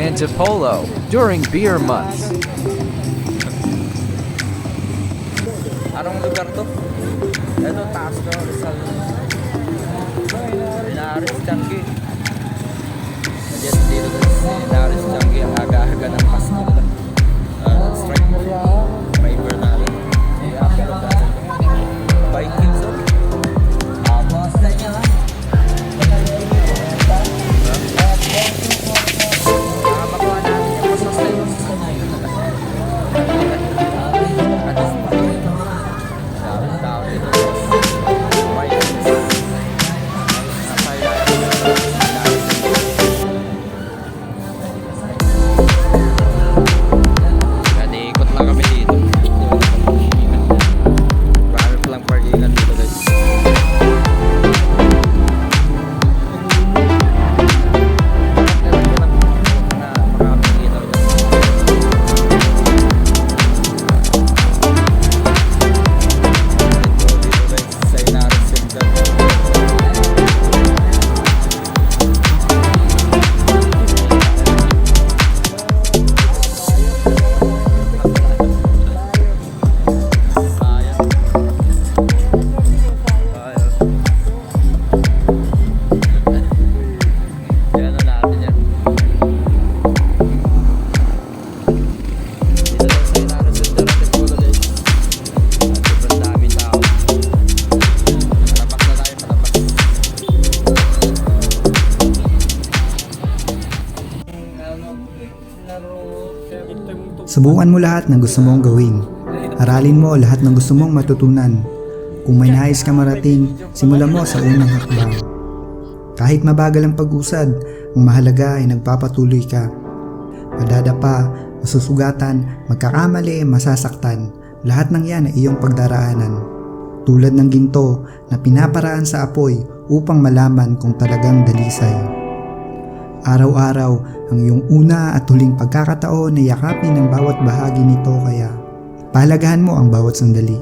Antipolo during beer months. Anong lugar to? Ito, taas to, Rizal. Inaris Changi. Yes, dito Inaris Changi. Ang aga-aga ng Pasko nila. Strike driver natin. Pero dati. Vikings, oh. Makakabakuha natin yung masustain. Ikot lang kami dito. Marami palang parkingan dito, guys. Subukan mo lahat ng gusto mong gawin. Aralin mo lahat ng gusto mong matutunan. Kung may nais ka marating, simulan mo sa unang hakbang. Kahit mabagal ang pag-usad, ang mahalaga ay nagpapatuloy ka. Madadapa, masusugatan, magkakamali, masasaktan. Lahat ng yan ay iyong pagdaraanan. Tulad ng ginto na pinaparaan sa apoy upang malaman kung talagang dalisay. Araw-araw ang iyong una at huling pagkakataon na yakapin ang bawat bahagi nito, kaya pahalagahan mo ang bawat sandali.